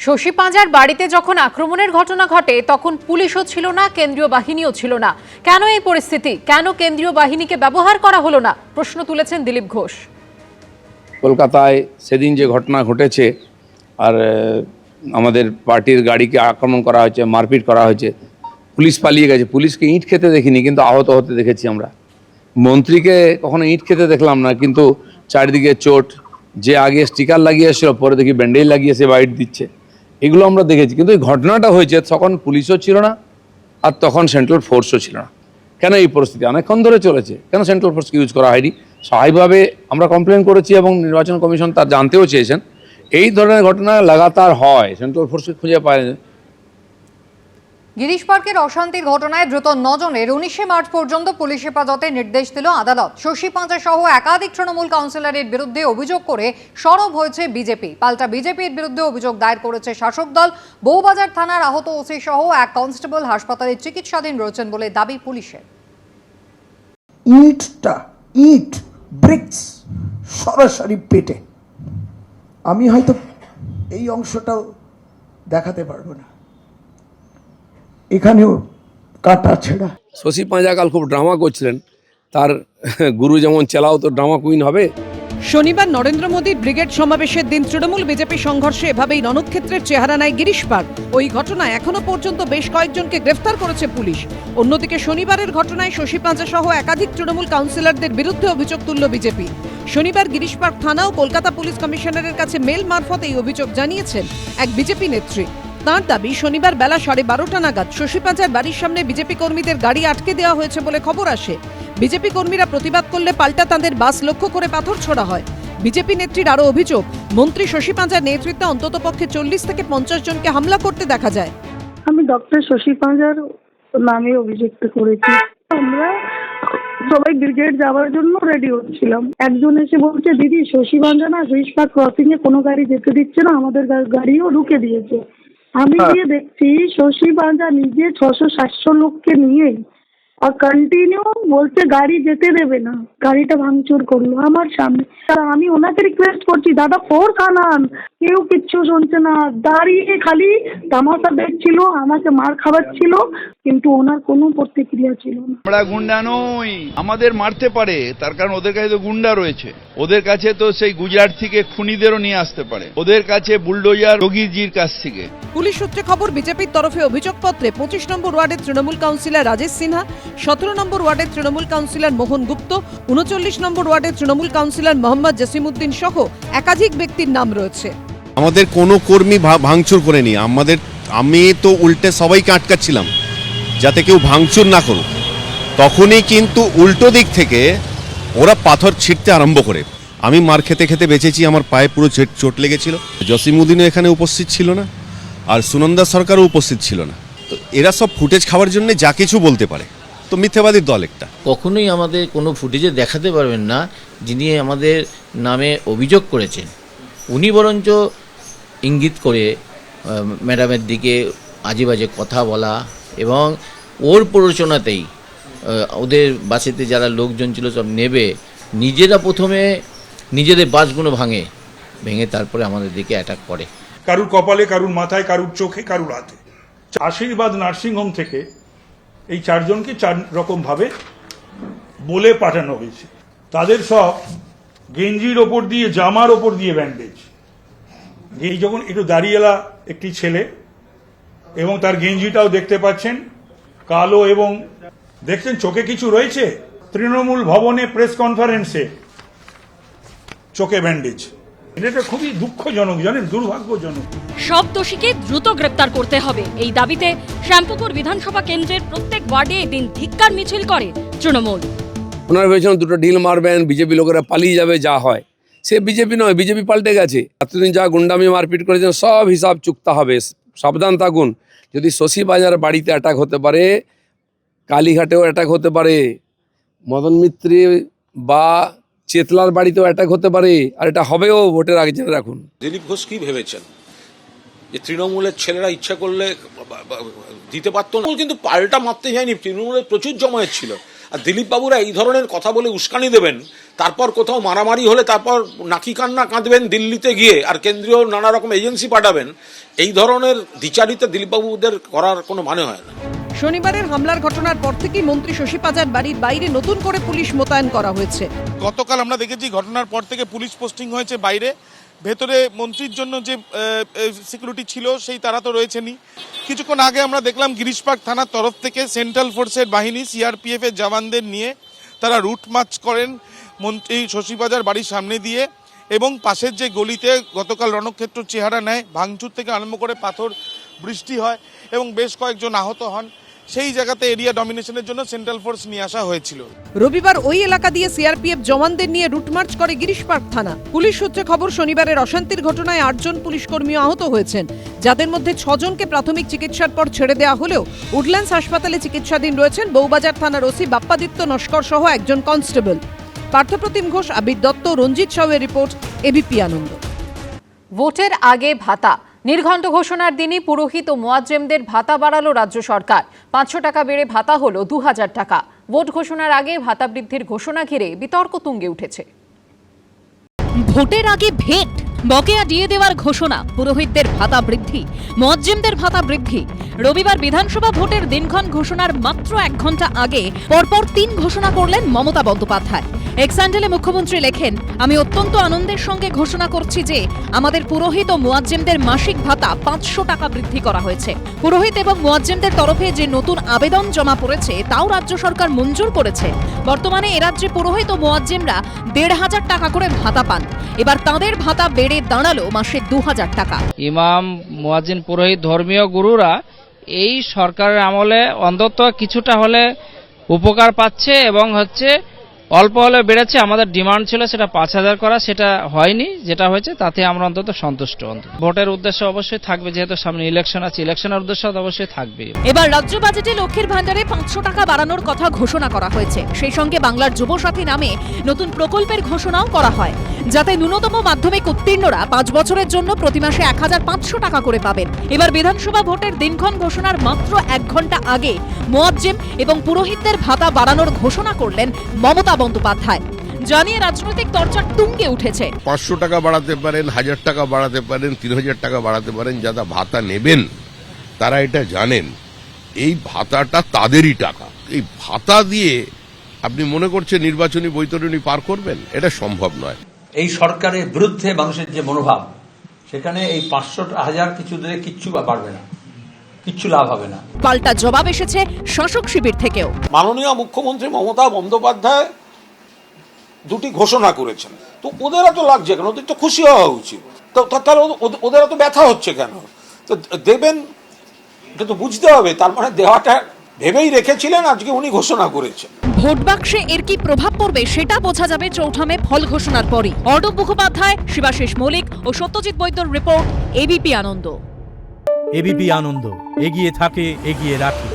শশী পাঁজার বাড়িতে যখন আক্রমণের ঘটনা ঘটে তখন পুলিশও ছিল না, কেন্দ্রীয় বাহিনীও ছিল না। কেন এই পরিস্থিতি? কেন কেন্দ্রীয় বাহিনীকে ব্যবহার করা হলো না? প্রশ্ন তুলেছেন দিলীপ ঘোষ। কলকাতায় সেদিন যে ঘটনা ঘটেছে, আর আমাদের পার্টির গাড়িকে আক্রমণ করা হয়েছে, মারপিট করা হয়েছে, পুলিশ পালিয়ে গেছে। পুলিশকে ইট খেতে দেখিনি, কিন্তু আহত হতে দেখেছি আমরা। মন্ত্রীকে কখনো ইট খেতে দেখলাম না, কিন্তু চারিদিকে চোট। যে আগে স্টিকার লাগিয়ে এসেছিল, পরে দেখি ব্যান্ডেজ লাগিয়ে সে বাইট দিচ্ছে, এগুলো আমরা দেখেছি। কিন্তু এই ঘটনাটা হয়েছে তখন পুলিশও ছিল না, আর তখন সেন্ট্রাল ফোর্সও ছিল না। কেন এই পরিস্থিতি অনেকক্ষণ ধরে চলেছে? কেন সেন্ট্রাল ফোর্সকে ইউজ করা হয়নি? স্বাভাবিকভাবে আমরা কমপ্লেন করেছি এবং নির্বাচন কমিশন তার জানতেও চেয়েছেন। এই ধরনের ঘটনা লাগাতার হয়, সেন্ট্রাল ফোর্সকে খুঁজে পায় না। গিরিশ পার্কের অশান্তির ঘটনায় দ্রুত 9 জনের 19 মার্চ পর্যন্ত পুলিশ হেফাজতে নির্দেশ দিল আদালত। শশী পাঁজা সহ একাধিক তৃণমূল কাউন্সিলরের বিরুদ্ধে অভিযোগ করে সরব হয়েছে বিজেপি। পাল্টা বিজেপির বিরুদ্ধে অভিযোগ দায়ের করেছে শাসক দল। বউবাজার থানার আহত ওসি সহ এক কনস্টেবল হাসপাতালে চিকিৎসাধীন রয়েছেন বলে দাবি পুলিশের। ইট ব্রিক্স সরাসরি পেটে। আমি হয়তো এই অংশটাও দেখাতে পারবো না, এখানেও কাটা ছেঁড়া। শশী পাঁজা কাল খুব ড্রামা করছিলেন, তার গুরু যেমন চেলাও তো ড্রামা কুইন হবে। শনিবার নরেন্দ্র মোদীর ব্রিগেড সমাবেশের দিন তৃণমূল বিজেপি সংঘর্ষে এভাবেই রণক্ষেত্রের চেহারা নেয় গিরিশ পার্ক। ওই ঘটনায় এখনো পর্যন্ত বেশ কয়েকজনকে গ্রেফতার করেছে পুলিশ। অন্যদিকে শনিবারের ঘটনায় শশী পাঁজা সহ একাধিক তৃণমূল কাউন্সিলরদের বিরুদ্ধে অভিযোগ তুলল বিজেপি। শনিবার গিরিশ পার্ক থানা ও কলকাতা পুলিশ কমিশনারের কাছে মেল মারফত এই অভিযোগ জানিয়েছেন এক বিজেপি নেত্রী। তাঁর দাবি, শনিবার বেলা 12:30 নাগাদ শশী পাঁজার বাড়ির সামনে বিজেপি কর্মীদের গাড়ি আটকে দেওয়া হয়েছে বলে খবর আসে। বিজেপি কর্মীরা প্রতিবাদ করলে পাল্টা তাঁদের বাস লক্ষ্য করে পাথর ছোড়া হয়। বিজেপি নেত্রীর আরও অভিযোগ, মন্ত্রী শশী পাঁজার নেতৃত্বে অন্ততপক্ষে 40 থেকে 50 জনকে হামলা করতে দেখা যায়। আমি ডক্টর শশী পাঁজার নামে অভিযুক্ত করেছি। আমরা সবাই ব্রিগেড যাওয়ার জন্য রেডি হচ্ছিলাম। একজন এসে বলছে, দিদি শশী পাঁজা না গিরিশ পার্ক ক্রসিং এ কোনো গাড়ি যেতে দিচ্ছে না, আমাদের গাড়িও রুকে দিয়েছে। আমি গিয়ে দেখছি শশী পাঁজা নিজে 600-700 লোককে নিয়ে আর কন্টিনিউ বলছে গাড়ি যেতে দেবে না, গাড়িটা ভাঙচুর করলো আমার সামনে। আমি ওনাকে রিকোয়েস্ট করছি, দাদা ফোর্স আনান, কেউ কিচ্ছু শুনছে না, দাঁড়িয়ে খালি তামাশা দেখছিল, আমাকে মার খাওয়াচ্ছিল, কিন্তু ওনার কোনো প্রতিক্রিয়া ছিল না। আমরা গুন্ডা নই, আমাদের মারতে পারে, তার কারণ ওদের কাছে তো গুন্ডা রয়েছে। ওদের কাছে তো সেই গুজরাট থেকে খুনিদেরও নিয়ে আসতে পারে, ওদের কাছে বুলডোজার যোগীজির কাছ থেকে। পুলিশ সূত্রে খবর, বিজেপির তরফে অভিযোগপত্রে 25 নম্বর ওয়ার্ডের তৃণমূল কাউন্সিলর রাজেশ সিনহা, 17 নম্বর ওয়ার্ডের তৃণমূল কাউন্সিলর মোহন গুপ্ত, 39 নম্বর ওয়ার্ডের তৃণমূল কাউন্সিলর মোহাম্মদ জসিমউদ্দিন সহ একাধিক ব্যক্তির নাম রয়েছে। আমাদের কোনো কর্মী ভাঙচুর করেনি, আমি তো উল্টে সবাইকে আটকাচ্ছিলাম যাতে কেউ ভাঙচুর না করুক। তখনই কিন্তু উল্টো দিক থেকে ওরা পাথর ছিঁড়তে আরম্ভ করে। আমি মার খেতে খেতে বেঁচেছি, আমার পায়ে পুরো চোট লেগেছিল। জসিমউদ্দিনও এখানে উপস্থিত ছিল না, আর সুনন্দা সরকারও উপস্থিত ছিল না। তো এরা সব ফুটেজ খাওয়ার জন্য যা কিছু বলতে পারে, তো মিথ্যাবাদীর দল একটা। কখনোই আমাদের কোনো ফুটেজে দেখাতে পারবেন না যিনি আমাদের নামে অভিযোগ করেছেন। উনি বরঞ্চ ইঙ্গিত করে ম্যাডামের দিকে আজে বাজে কথা বলা এবং ওর প্ররোচনাতেই ওদের বাসেতে যারা লোকজন ছিল সব নেবে, নিজেরা প্রথমে নিজেদের বাসগুলো ভেঙে তারপরে আমাদের দিকে অ্যাটাক করে। কারুর কপালে, কারুর মাথায়, কারুর চোখে, কারুর হাতে। আশীর্বাদ নার্সিংহোম থেকে এই 4 জনকে 4 রকম ভাবে বলে পাঠানো হয়েছে। তাদের সব গেঞ্জির ওপর দিয়ে, জামার ওপর দিয়ে ব্যান্ডেজ। এই যখন একটু দাঁড়িয়েলা একটি ছেলে, এবং তার গেঞ্জিটাও দেখতে পাচ্ছেন কালো, এবং দেখছেন চোখে কিছু রয়েছে। তৃণমূল ভবনে প্রেস কনফারেন্সে চোখে ব্যান্ডেজ। এটা খুবই দুঃখজনক, জানেন, দুর্ভাগ্যজনক। সব দোষীকে দ্রুত গ্রেপ্তার করতে হবে, এই দাবিতে শ্যামপুকুর বিধানসভা কেন্দ্রের প্রত্যেক ওয়ার্ডে এদিন ধিক্কার মিছিল করে তৃণমূল। ওনারা ভেবেছিলেন দুটো ডিল মারবেন, বিজেপি লোকেরা পালিয়ে যাবে, যা হয়। সে বিজেপি নয়, বিজেপি পাল্টে গেছে। এতদিন যা গুন্ডামি মারপিট করেছেন সব হিসাব চুকতে হবে। সাবধান থাকুন, যদি শশী পাঁজার বাড়িতে অ্যাটাক হতে পারে, কালীঘাটেও অ্যাটাক হতে পারে, মদন মিত্রি বা চেতলার বাড়িতেও অ্যাটাক হতে পারে, আর এটা হবেও ভোটের আগে, জেনে রাখুন। দিলীপ ঘোষ কি ভেবেছেন যে তৃণমূলের ছেলেরা ইচ্ছা করলে দিতে পারতো না? কিন্তু পাল্টা মারতে যায়নি, তৃণমূলের প্রচুর জমায়েত ছিল। আর দিলীপ বাবুরা এই ধরনের কথা বলে উস্কানি দেবেন, তারপর কোথাও মারামারি হলে তারপর নাকি কান্না কাঁদবেন দিল্লিতে গিয়ে, আর কেন্দ্রীয় নানা রকম এজেন্সি পাঠাবেন, এই ধরনের দ্বিচারিতা দিলীপবাবুদের করার কোনো মানে হয় না। শনিবারের হামলার ঘটনার পর থেকেই মন্ত্রী শশী পাজার বাড়ির বাইরে নতুন করে পুলিশ মোতায়েন করা হয়েছে। গতকাল আমরা দেখেছি ঘটনার পর থেকে পুলিশ পোস্টিং হয়েছে বাইরে, ভেতরে মন্ত্রীর জন্য যে সিকিউরিটি ছিল সেই তারা তো রয়েছেনই। কিছুক্ষণ আগে আমরা দেখলাম গিরিশপার্ক থানার তরফ থেকে সেন্ট্রাল ফোর্সের বাহিনী সিআরপিএফ এর জওয়ানদের নিয়ে তারা রুট মার্চ করেন মন্ত্রী শশী পাজার বাড়ির সামনে দিয়ে, এবং পাশের যে গলিতে গতকাল রণক্ষেত্র চেহারা নেয়, ভাঙচুর থেকে আরম্ভ করে পাথর বৃষ্টি হয় এবং বেশ কয়েকজন আহত হন, সেই জায়গাতে এরিয়া ডমিনেশনের জন্য সেন্ট্রাল ফোর্স নিয়ে আসা হয়েছিল। রবিবার ওই এলাকা দিয়ে সিআরপিএফ জওয়ানদের নিয়ে রুটমার্চ করে গিরিশপার্ক থানা। পুলিশ সূত্রে খবর, শনিবারের অশান্তির ঘটনায় 8 জন পুলিশ কর্মী আহত হয়েছেন, যাদের মধ্যে 6 জনকে প্রাথমিক চিকিৎসার পর ছেড়ে দেওয়া হলেও উডল্যান্ডস হাসপাতালে চিকিৎসাধীন রয়েছেন বউবাজার থানার ওসি বাপ্পাদিত্য নস্কর সহ একজন কনস্টেবল। পার্থপ্রতিম ঘোষ, আবির দত্ত, রঞ্জিত সাউয়ের রিপোর্ট, এবিপি আনন্দ। ভোটের আগে ভাতা নির্ঘণ্ট ঘোষণার দিনই পুরোহিত ও মুয়াজ্জেমদের ভাতা বাড়ালো রাজ্য সরকার। 500 টাকা বেড়ে ভাতা হলো 2000 টাকা। ভোট ঘোষণার আগে ভাতা বৃদ্ধির ঘোষণা ঘিরে বিতর্ক তুঙ্গে উঠেছে। ভোটের আগে ভেট, বকেয়া দিয়ে দেওয়ার ঘোষণা, পুরোহিতদের ভাতা বৃদ্ধি, মুয়াজ্জেমদের ভাতা বৃদ্ধি। রবিবার বিধানসভা ভোটের দিনক্ষণ ঘোষণার মাত্র 1 ঘন্টা আগে পরপর 3 ঘোষণা করলেন মমতা বন্দ্যোপাধ্যায়। এক স্যান্ডেলে মুখ্যমন্ত্রী লেখেন, আমি অত্যন্ত আনন্দের সঙ্গে ঘোষণা করছি যে আমাদের পুরোহিত ও মুয়াজ্জেমদের মাসিক ভাতা 500 টাকা বৃদ্ধি করা হয়েছে। পুরোহিত এবং মুয়াজ্জেমদের তরফে যে নতুন আবেদন জমা পড়েছে তাও রাজ্য সরকার মঞ্জুর করেছে। বর্তমানে এ রাজ্যে পুরোহিত ও মুয়াজ্জেমরা 1500 টাকা করে ভাতা পান। এবার তাদের ভাতা বেড়ে দাঁড়ালো মাসে 2000 টাকা। ইমাম, মুয়াজ্জিন, পুরোহিত, ধর্মীয় গুরুরা এই সরকারের আমলে অন্তত কিছুটা হলে উপকার পাচ্ছে এবং অল্প হলে বেড়েছে। আমাদের ডিমান্ড ছিল সেটা 5000 করা, সেটা হয়নি। যেটা হয়েছে তাতে আমরা অন্তত সন্তুষ্ট। ভোটের উদ্দেশ্য অবশ্যই থাকবে, যেহেতু সামনে ইলেকশন আছে, ইলেকশনের উদ্দেশ্য অবশ্যই থাকবে। এবার রাজ্য বাজেটে লক্ষ্মীর ভান্ডারে 500 টাকা বাড়ানোর কথা ঘোষণা করা হয়েছে। সেই সঙ্গে বাংলার যুবসাথী নামে নতুন প্রকল্পের ঘোষণাও করা হয়, যাতে ন্যূনতম মাধ্যমিক উত্তীর্ণরা 5 বছরের জন্য প্রতি মাসে 1500 টাকা করে পাবেন। এবার বিধানসভা ভোটের দিনক্ষণ ঘোষণার মাত্র 1 ঘন্টা আগে মুয়াজ্জেম এবং পুরোহিতদের ভাতা বাড়ানোর ঘোষণা করলেন মমতা বন্দ্যোপাধ্যায়। জানিয়ে রাজনৈতিক চর্চা তুঙ্গে উঠেছে। 500 টাকা বাড়াতে পারেন, 1000 টাকা বাড়াতে পারেন, 3000 টাকা বাড়াতে পারেন। যারা ভাতা নেবেন তারা এটা জানেন, এই ভাতাটা তাদেরই টাকা। এই ভাতা দিয়ে আপনি মনে করছেন নির্বাচনী বৈতরণী পার করবেন? এটা সম্ভব নয়। এই সরকারের বিরুদ্ধে মানুষের যে মনোভাব, সেখানে এই 500-1000 কিছু দিলে কিচ্ছু বাড়বে না, কিচ্ছু লাভ হবে না। পাল্টা জবাব এসেছে শাসক শিবির থেকেও। মাননীয় মুখ্যমন্ত্রী মমতা বন্দ্যোপাধ্যায় 2টি ঘোষণা করেছেন, তো ওদের এত লাগছে কেন? ওদের তো খুশি হওয়া উচিত। তো তাহলে ওদের এত ব্যথা হচ্ছে কেন? তো দেবেন, এটা তো বুঝতে হবে। তার মানে দেওয়াটা ভেবেই রেখেছিলেন, আজকে উনি ঘোষণা করেছেন। ভোট বাক্সে এর কি প্রভাব পড়বে সেটা বোঝা যাবে 4 মে ফল ঘোষণার পরই। অর্ণব মুখোপাধ্যায়, শিবাশিস মৌলিক ও সত্যজিৎ বৈদ্যর রিপোর্ট, এবিপি আনন্দ। এবিপি আনন্দ, এগিয়ে থাকে, এগিয়ে রাখে।